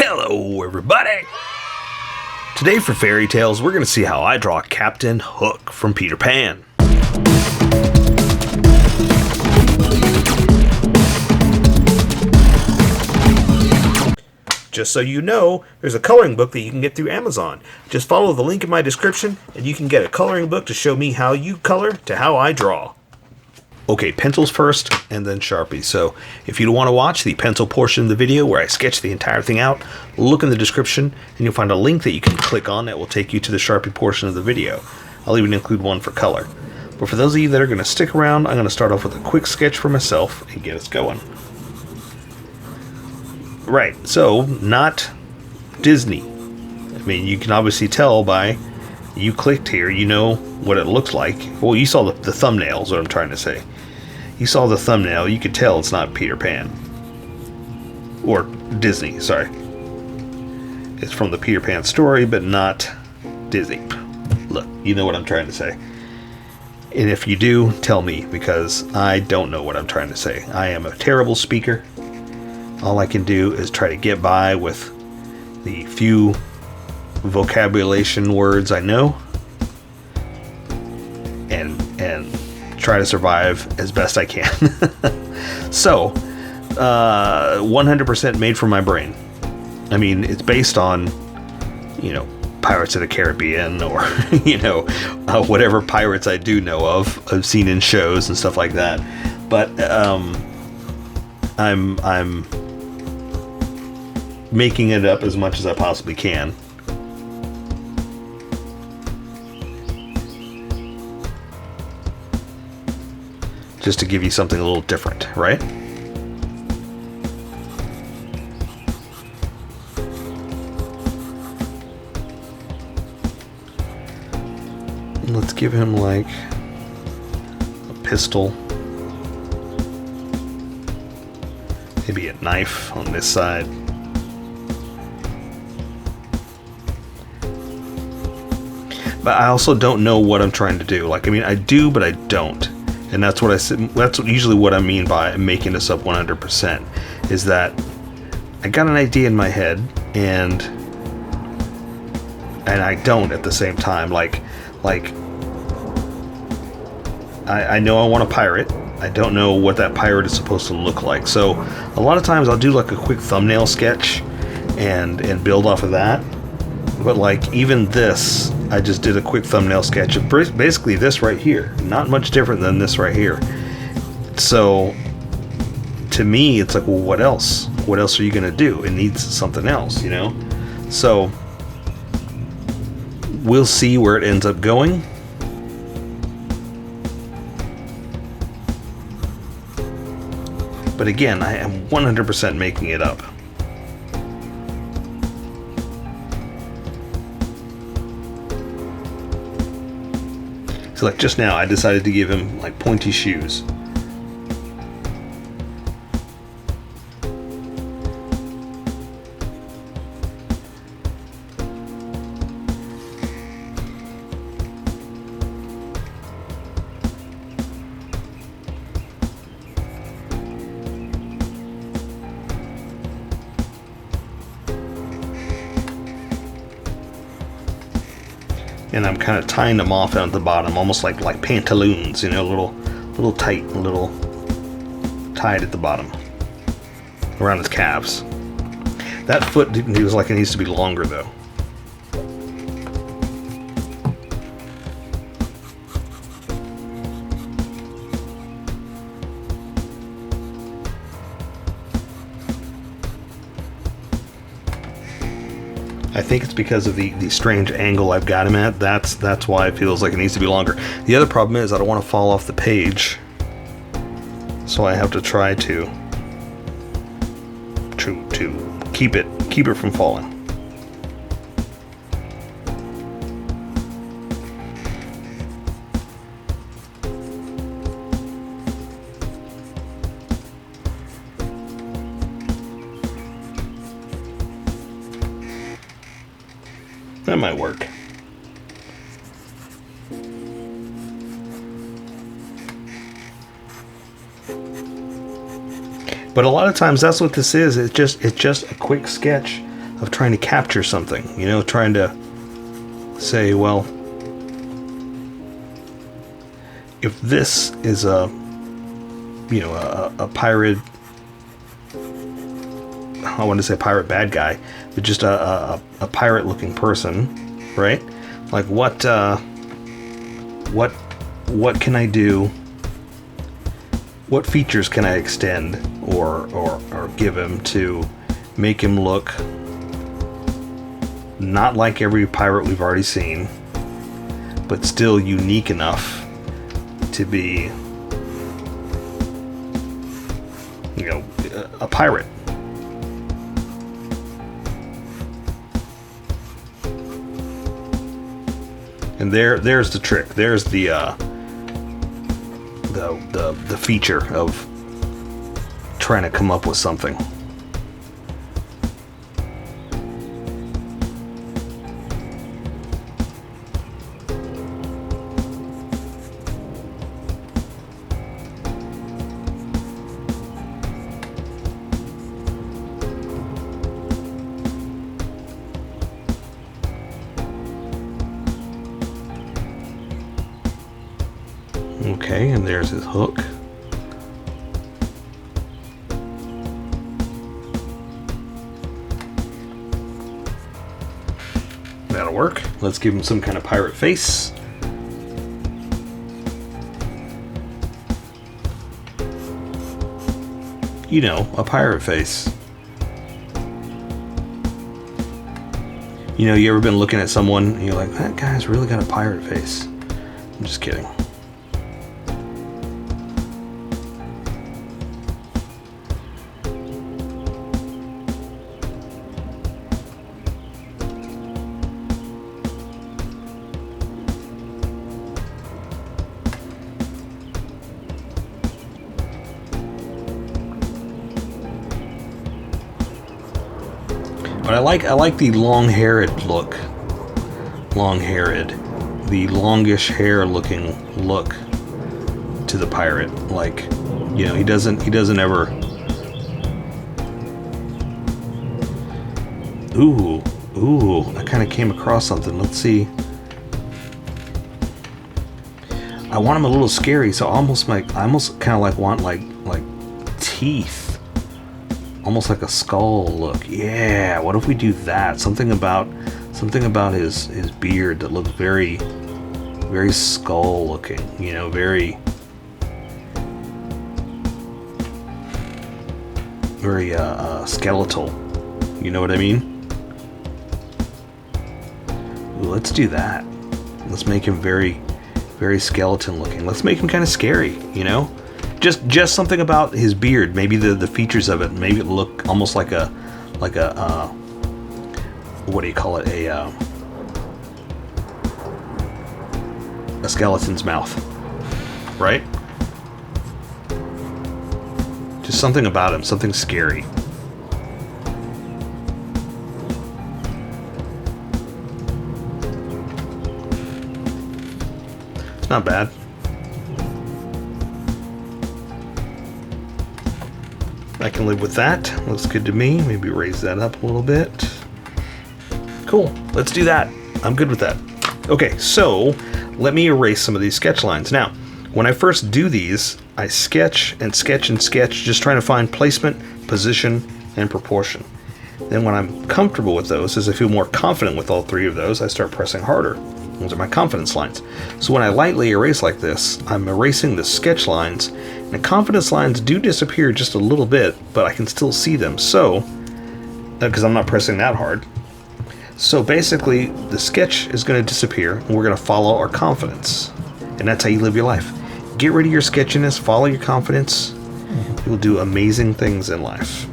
Hello everybody! Today for Fairy Tales, we're going to see how I draw Captain Hook from Peter Pan. Just so you know, there's a coloring book that you can get through Amazon. Just follow the link in my description and you can get a coloring book to show me how you color to how I draw. Okay, pencils first and then Sharpies. So if you want to watch the pencil portion of the video where I sketch the entire thing out, look in the description and you'll find a link that you can click on that will take you to the Sharpie portion of the video. I'll even include one for color. But for those of you that are going to stick around, I'm going to start off with a quick sketch for myself and get us going. Right, so not Disney. I mean, you can obviously tell by you clicked here, you know what it looks like. Well, you saw the thumbnail is what I'm trying to say. You saw the thumbnail, you could tell it's not Peter Pan. Or Disney, sorry. It's from the Peter Pan story, but not Disney. Look, you know what I'm trying to say. And if you do, tell me, because I don't know what I'm trying to say. I am a terrible speaker. All I can do is try to get by with the few vocabulation words I know and try to survive as best I can. So 100% made from my brain. I mean, it's based on, you know, Pirates of the Caribbean or whatever pirates I do know of, I've seen in shows and stuff like that. But I'm making it up as much as I possibly can. Just to give you something a little different, right? Let's give him like a pistol. Maybe a knife on this side. But I also don't know what I'm trying to do. Like, I mean, I do, but I don't. And that's what I said. That's usually what I mean by making this up 100%. Is that I got an idea in my head, and I don't at the same time. Like I know I want a pirate. I don't know what that pirate is supposed to look like. So a lot of times I'll do like a quick thumbnail sketch and build off of that. But like even this, I just did a quick thumbnail sketch of basically this right here. Not much different than this right here. So to me, it's like, well, what else? What else are you gonna do? It needs something else, you know? So we'll see where it ends up going. But again, I am 100% making it up. So like just now, I decided to give him like pointy shoes. And I'm kind of tying them off at the bottom, almost like pantaloons, you know, little tight, little tied at the bottom around his calves. That foot feels like it needs to be longer though. I think it's because of the strange angle I've got him at. That's why it feels like it needs to be longer. The other problem is I don't want to fall off the page, so I have to try to keep it from falling. That might work. But a lot of times that's what this is. It's just a quick sketch trying to capture something, you know, trying to say, well, if this is a, you know, a pirate, I want to say pirate bad guy, but just a pirate looking person, right? Like what can I do? What features can I extend or give him to make him look not like every pirate we've already seen, but still unique enough to be, you know, a pirate. And there's the trick. There's the feature of trying to come up with something. Okay, and there's his hook. That'll work. Let's give him some kind of pirate face. You know, a pirate face. You know, you ever been looking at someone and you're like, that guy's really got a pirate face? I'm just kidding. But I like the long-haired look. Long-haired. The longish hair looking look to the pirate. Like, you know, he doesn't ever. Ooh, I kind of came across something. Let's see. I want him a little scary, so I almost kind of like want like teeth. Almost like a skull look. Yeah, what if we do that? Something about his beard that looks very, very skull looking, you know, very skeletal. You know what I mean? Ooh, let's do that. Let's make him very, very skeleton looking. Let's make him kind of scary, you know? Just something about his beard, maybe the features of it, maybe it look almost like a what do you call it? A skeleton's mouth, right? Just something about him, something scary. It's not bad. I can live with that. Looks good to me. Maybe raise that up a little bit. Cool. Let's do that. I'm good with that. Okay, so let me erase some of these sketch lines. Now, when I first do these, I sketch and sketch and sketch, just trying to find placement, position, and proportion. Then when I'm comfortable with those, as I feel more confident with all three of those, I start pressing harder. Those are my confidence lines. So when I lightly erase like this, I'm erasing the sketch lines, and the confidence lines do disappear just a little bit, but I can still see them. So, because I'm not pressing that hard. So basically, the sketch is going to disappear, and we're going to follow our confidence. And that's how you live your life. Get rid of your sketchiness, follow your confidence. You'll do amazing things in life.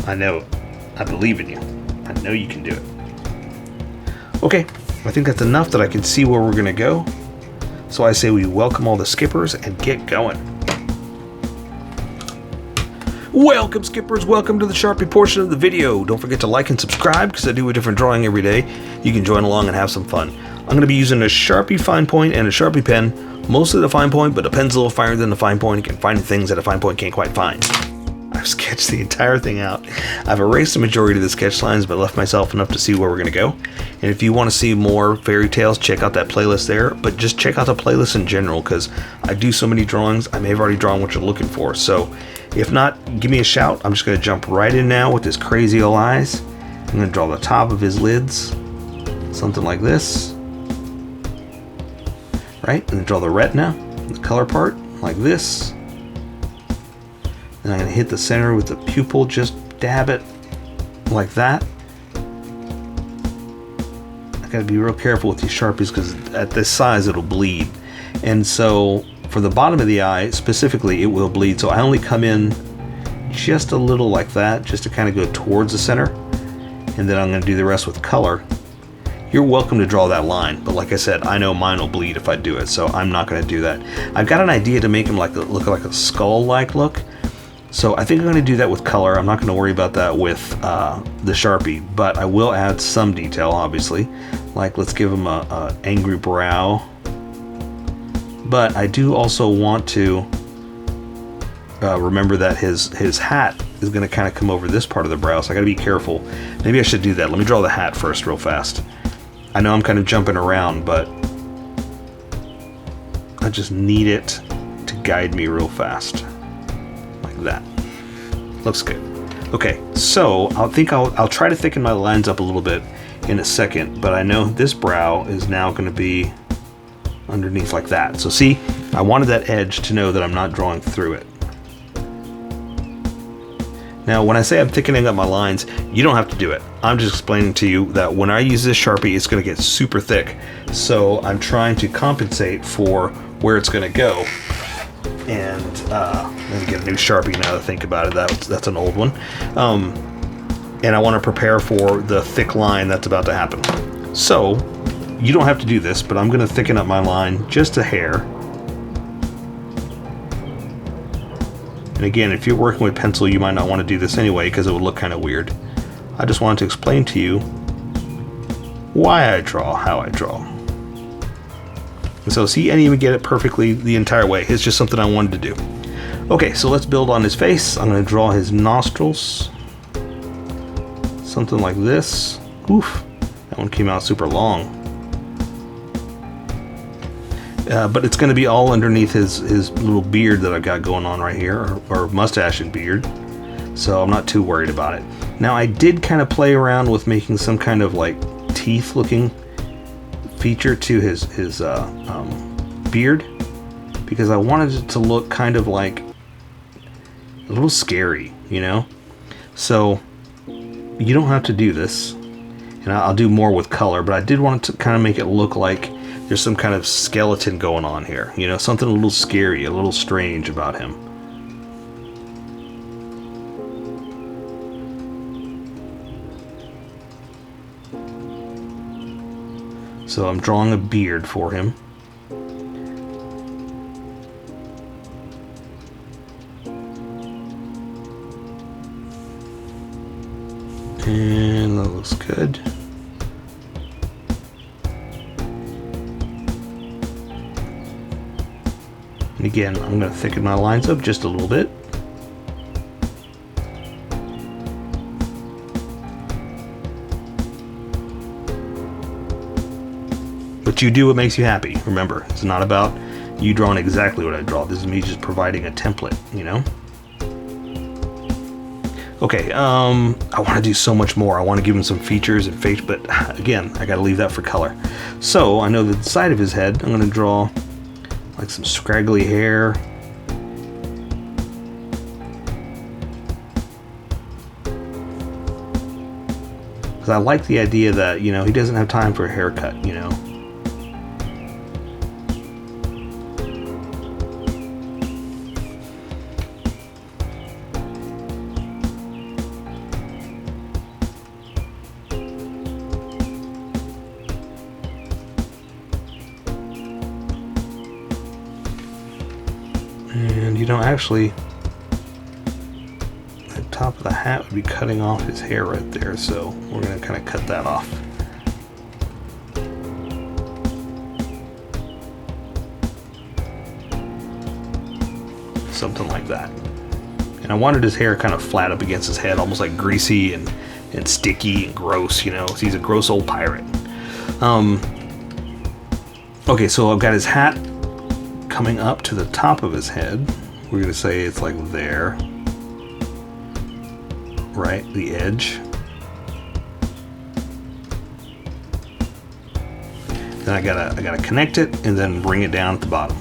I know. I believe in you. I know you can do it. Okay. I think that's enough that I can see where we're going to go. So I say we welcome all the skippers and get going. Welcome, skippers. Welcome to the Sharpie portion of the video. Don't forget to like and subscribe because I do a different drawing every day. You can join along and have some fun. I'm going to be using a Sharpie fine point and a Sharpie pen. Mostly the fine point, but a pen's a little finer than the fine point. You can find things that a fine point can't quite find. I I've sketched the entire thing out. I've erased the majority of the sketch lines, but left myself enough to see where we're going to go. And if you want to see more fairy tales, check out that playlist there. But just check out the playlist in general, because I do so many drawings, I may have already drawn what you're looking for. So if not, give me a shout. I'm just going to jump right in now with his crazy old eyes. I'm going to draw the top of his lids, something like this. Right? And then draw the retina, the color part, like this. And I'm going to hit the center with the pupil, just dab it like that. I got to be real careful with these Sharpies because at this size it'll bleed. And so for the bottom of the eye specifically, it will bleed. So I only come in just a little like that, just to kind of go towards the center. And then I'm going to do the rest with color. You're welcome to draw that line, but like I said, I know mine will bleed if I do it, so I'm not going to do that. I've got an idea to make him look like a skull-like look, so I think I'm going to do that with color. I'm not going to worry about that with the Sharpie, but I will add some detail, obviously. Like, let's give him a angry brow. But I do also want to remember that his hat is going to kind of come over this part of the brow, so I got to be careful. Maybe I should do that. Let me draw the hat first real fast. I know I'm kind of jumping around, but I just need it to guide me real fast. Like that. Looks good. Okay, so I'll try to thicken my lines up a little bit in a second, but I know this brow is now going to be underneath like that. So see, I wanted that edge to know that I'm not drawing through it. Now, when I say I'm thickening up my lines, you don't have to do it. I'm just explaining to you that when I use this Sharpie, it's going to get super thick. So I'm trying to compensate for where it's going to go. And let me get a new Sharpie now to think about it. That's an old one. And I want to prepare for the thick line that's about to happen. So you don't have to do this, but I'm going to thicken up my line just a hair. And again, if you're working with pencil, you might not want to do this anyway because it would look kind of weird. I just wanted to explain to you why I draw how I draw. And so see, I didn't even get it perfectly the entire way. It's just something I wanted to do. Okay, so let's build on his face. I'm going to draw his nostrils. Something like this. Oof, that one came out super long. But it's going to be all underneath his little beard that I've got going on right here, or mustache and beard. So I'm not too worried about it. Now I did kind of play around with making some kind of like teeth looking feature to his beard, because I wanted it to look kind of like a little scary, you know? So you don't have to do this, and I'll do more with color, but I did want to kind of make it look like there's some kind of skeleton going on here, you know, something a little scary, a little strange about him. So I'm drawing a beard for him. And that looks good. And again, I'm going to thicken my lines up just a little bit. But you do what makes you happy. Remember, it's not about you drawing exactly what I draw. This is me just providing a template, you know? Okay, I want to do so much more. I want to give him some features and face, but again, I got to leave that for color. So I know the side of his head, I'm going to draw like some scraggly hair. Because I like the idea that, you know, he doesn't have time for a haircut, you know. And you know, actually, the top of the hat would be cutting off his hair right there, so we're going to kind of cut that off. Something like that. And I wanted his hair kind of flat up against his head, almost like greasy and sticky and gross, you know. He's a gross old pirate. Okay, so I've got his hat coming up to the top of his head. We're going to say it's like there. Right, the edge. Then I gotta connect it and then bring it down at the bottom.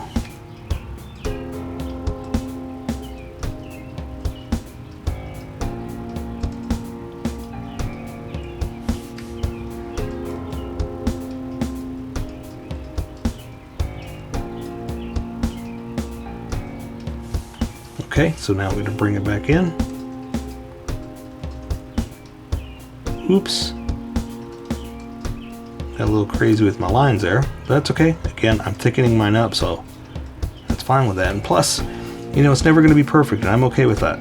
Okay, so now we're gonna bring it back in. Oops. Got a little crazy with my lines there, but that's okay. Again, I'm thickening mine up, so that's fine with that. And plus, you know, it's never gonna be perfect, and I'm okay with that.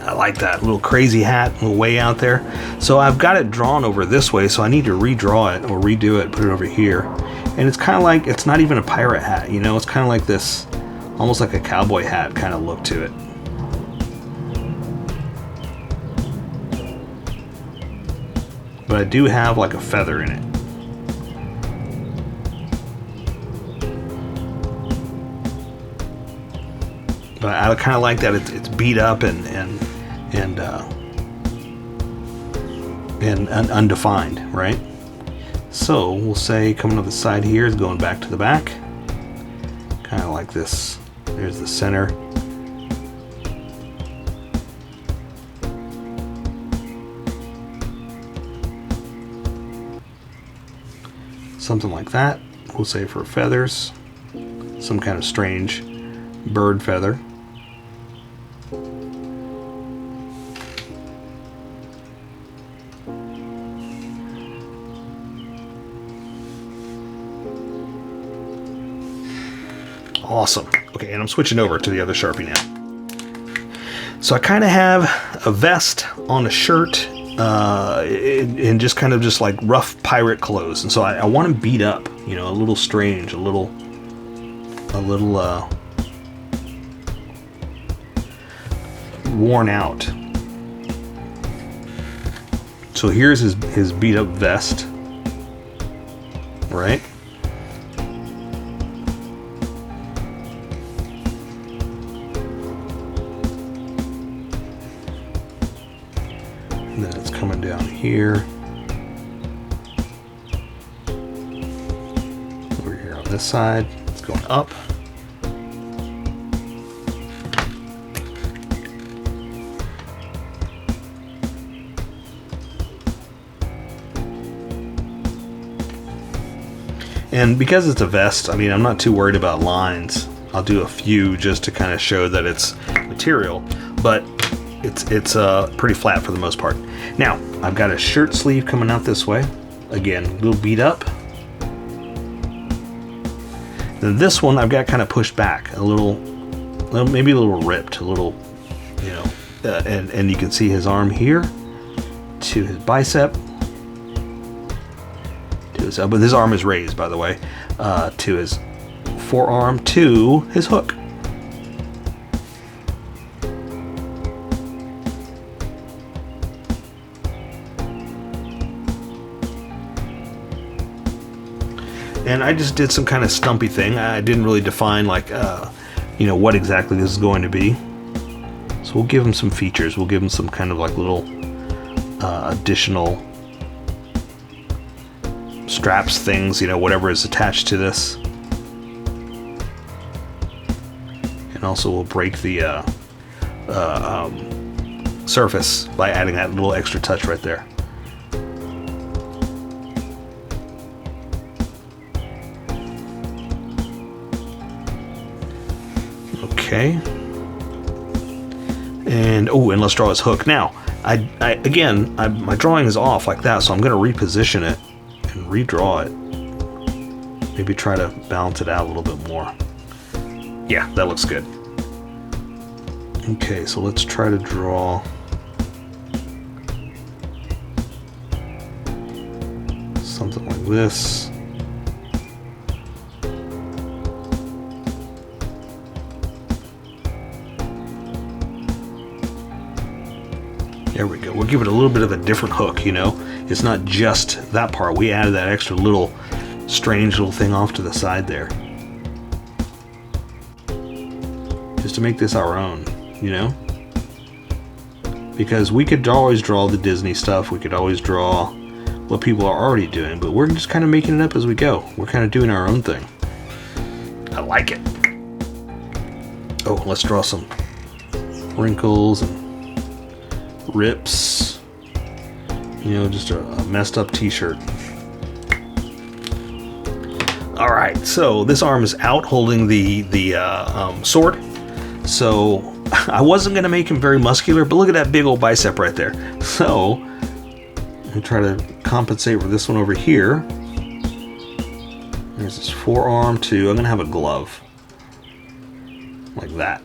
I like that little crazy hat, a little way out there. So I've got it drawn over this way, so I need to redraw it or redo it, put it over here. And it's kind of like, it's not even a pirate hat, you know, it's kind of like this, almost like a cowboy hat kind of look to it. But I do have like a feather in it. But I kind of like that it's beat up and undefined, right? So we'll say coming to the side here is going back to the back, kind of like this. There's the center. Something like that. We'll say for feathers, some kind of strange bird feather. Awesome. Okay, and I'm switching over to the other Sharpie now. So I kind of have a vest on a shirt and just kind of just like rough pirate clothes. And so I want to beat up, you know, a little strange, a little worn out. So here's his beat up vest, right? And then it's coming down here. Over here on this side, it's going up. And because it's a vest, I mean, I'm not too worried about lines. I'll do a few just to kind of show that it's material, but it's pretty flat for the most part. Now, I've got a shirt sleeve coming out this way. Again, a little beat up. Then this one I've got kind of pushed back a little, maybe a little ripped, a little, you know, and you can see his arm here to his bicep. But his arm is raised, by the way, to his forearm, to his hook. And I just did some kind of stumpy thing. I didn't really define like, you know, what exactly this is going to be. So we'll give him some features. We'll give him some kind of like little additional straps, things, you know, whatever is attached to this. And also we'll break the surface by adding that little extra touch right there. Okay. And and let's draw his hook. Now, my drawing is off like that, so I'm going to reposition it and redraw it. Maybe try to balance it out a little bit more. Yeah, that looks good. Okay, so let's try to draw this. There we go. We'll give it a little bit of a different hook, you know. It's not just that part. We added that extra little strange little thing off to the side there. Just to make this our own, you know. Because we could always draw the Disney stuff. We could always draw what people are already doing. But we're just kind of making it up as we go. We're kind of doing our own thing. I like it. Oh, let's draw some wrinkles and rips, you know, just a messed up t-shirt. All right, so this arm is out holding the sword. So I wasn't gonna make him very muscular, but look at that big old bicep right there. So I'll try to compensate for this one over here. There's this forearm too. I'm gonna have a glove like that.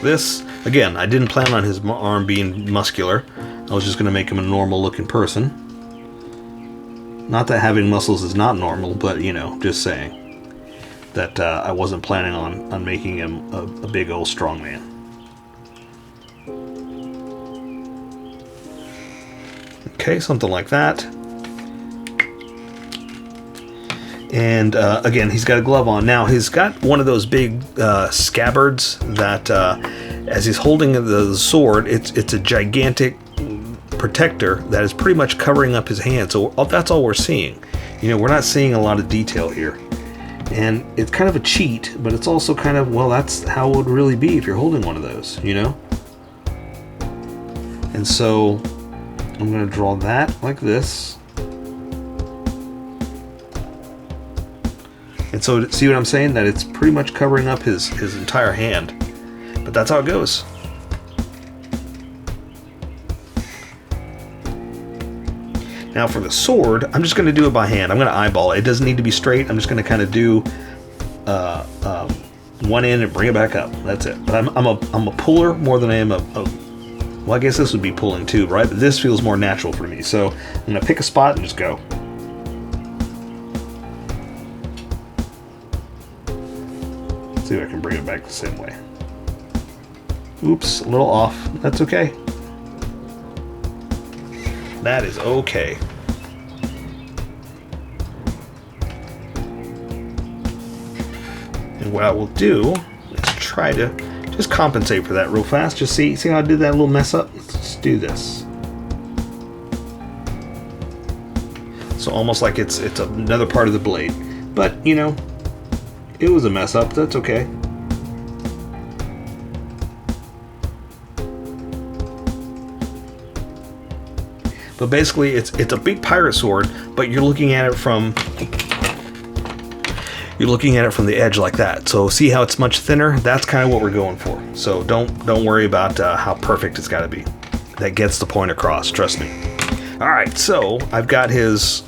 This, again, I didn't plan on his arm being muscular. I was just going to make him a normal looking person. Not that having muscles is not normal, but, you know, just saying that I wasn't planning on making him a big old strong man. Okay, something like that. And again, he's got a glove on. Now, he's got one of those big scabbards that, as he's holding the sword, it's a gigantic protector that is pretty much covering up his hand. So that's all we're seeing. You know, we're not seeing a lot of detail here. And it's kind of a cheat, but it's also kind of, well, that's how it would really be if you're holding one of those, you know? And so I'm going to draw that like this. And so, see what I'm saying? That it's pretty much covering up his entire hand. But that's how it goes. Now for the sword, I'm just going to do it by hand. I'm going to eyeball it. It doesn't need to be straight. I'm just going to kind of do one end and bring it back up. That's it. But I'm a puller more than I am well, I guess this would be pulling too, right? But this feels more natural for me. So I'm going to pick a spot and just go. See if I can bring it back the same way. Oops, a little off. That's okay. That is okay. And what I will do is try to just compensate for that real fast. Just see how I did that little mess up? Let's just do this. So almost like it's another part of the blade. But, you know, it was a mess up. That's okay. But basically, it's a big pirate sword, but you're looking at it from the edge like that. So see how it's much thinner? That's kind of what we're going for. So don't worry about how perfect it's got to be. That gets the point across. Trust me. All right. So I've got his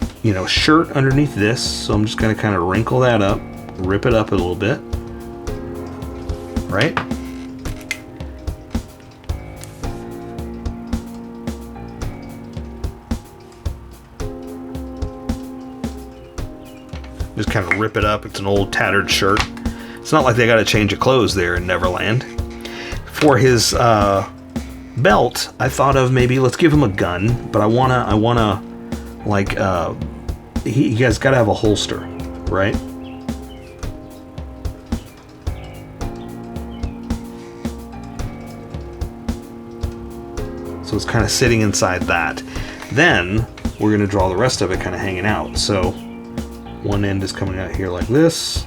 shirt underneath this. So I'm just going to kind of wrinkle that up, rip it up a little bit. Right. Just kind of rip it up. It's an old tattered shirt. It's not like they got to change of clothes there in Neverland. For his belt, I thought of maybe let's give him a gun, but I wanna like he guys got to have a holster, right? So it's kind of sitting inside that. Then we're gonna draw the rest of it kind of hanging out. So one end is coming out here like this,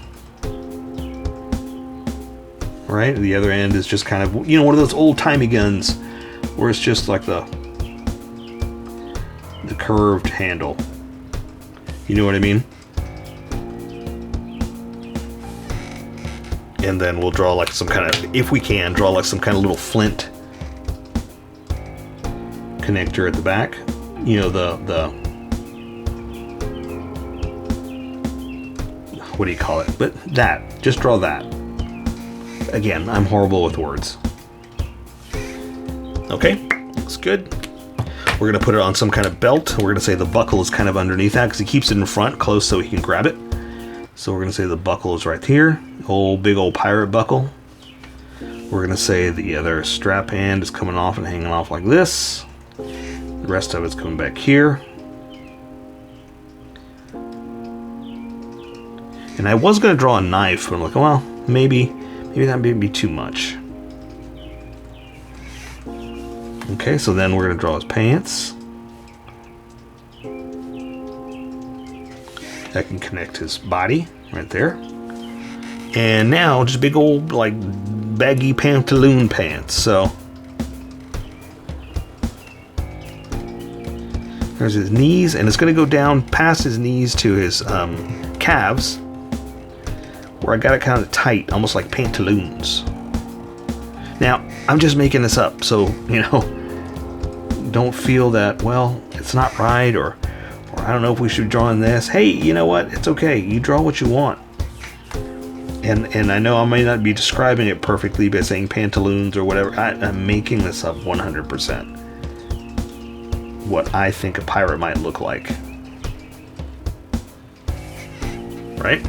right? The other end is just kind of, one of those old-timey guns where it's just like the curved handle. You know what I mean? And then we'll draw like some kind of, if we can, draw like some kind of little flint connector at the back. What do you call it? But that, just draw that. Again, I'm horrible with words. Okay, looks good. We're gonna put it on some kind of belt. We're gonna say the buckle is kind of underneath that because he keeps it in front, close so he can grab it. So we're gonna say the buckle is right here. Big old pirate buckle. We're gonna say the other strap hand is coming off and hanging off like this. The rest of it's coming back here. And I was gonna draw a knife, but I'm like, well, maybe that may be too much. Okay, so then we're gonna draw his pants. That can connect his body right there. And now just big old like baggy pantaloon pants. So there's his knees, and it's gonna go down past his knees to his calves, where I got it kind of tight, almost like pantaloons. Now, I'm just making this up, so, you know, don't feel that, well, it's not right, or I don't know if we should draw in this. Hey, you know what? It's okay. You draw what you want. And I know I may not be describing it perfectly by saying pantaloons or whatever. I'm making this up 100%. What I think a pirate might look like. Right?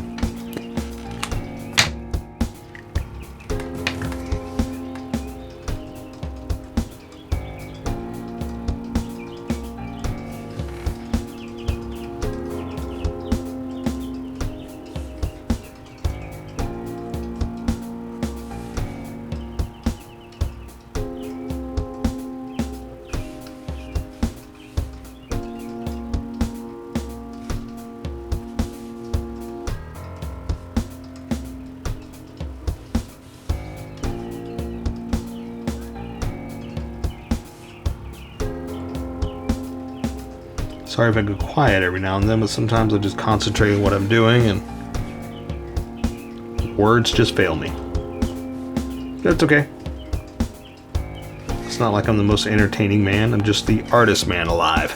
Sorry if I go quiet every now and then, but sometimes I just concentrate on what I'm doing and words just fail me. That's okay. It's not like I'm the most entertaining man. I'm just the artist man alive.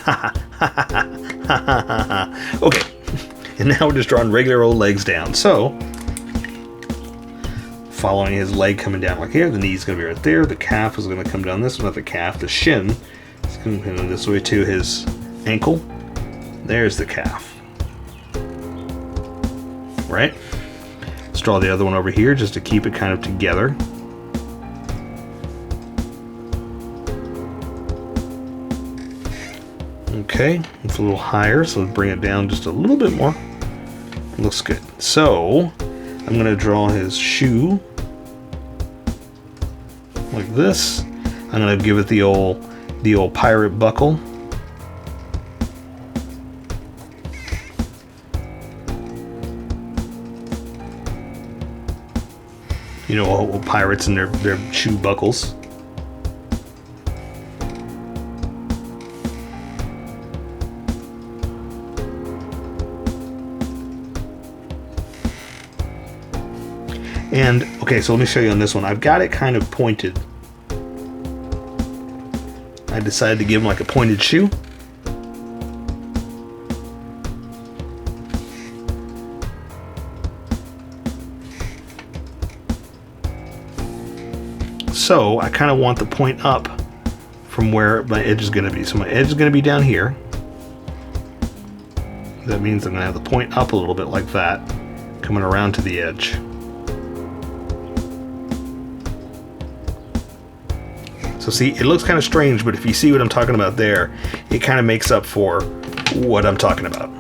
Okay. And now we're just drawing regular old legs down. So, following his leg coming down like here, the knee's going to be right there. The calf is going to come down this way, not the calf, the shin. It's going to come this way to his ankle. There's the calf. Right? Let's draw the other one over here just to keep it kind of together. Okay, it's a little higher, so let's bring it down just a little bit more. It looks good. So, I'm going to draw his shoe like this. I'm going to give it the old pirate buckle. You know, all pirates and their shoe buckles. And, okay, so let me show you on this one. I've got it kind of pointed. I decided to give him like a pointed shoe. So I kind of want the point up from where my edge is going to be. So my edge is going to be down here. That means I'm going to have the point up a little bit like that, coming around to the edge. So see, it looks kind of strange, but if you see what I'm talking about there, it kind of makes up for what I'm talking about.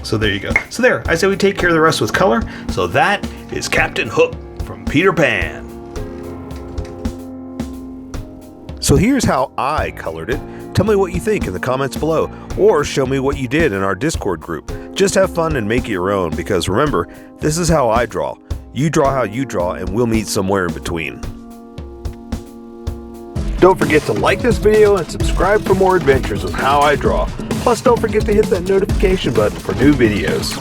So there you go. So there, I say we take care of the rest with color. So that is Captain Hook from Peter Pan. So here's how I colored it. Tell me what you think in the comments below, or show me what you did in our Discord group. Just have fun and make it your own, because remember, this is how I draw. You draw how you draw, and we'll meet somewhere in between. Don't forget to like this video and subscribe for more adventures with How I Draw. Plus, don't forget to hit that notification button for new videos.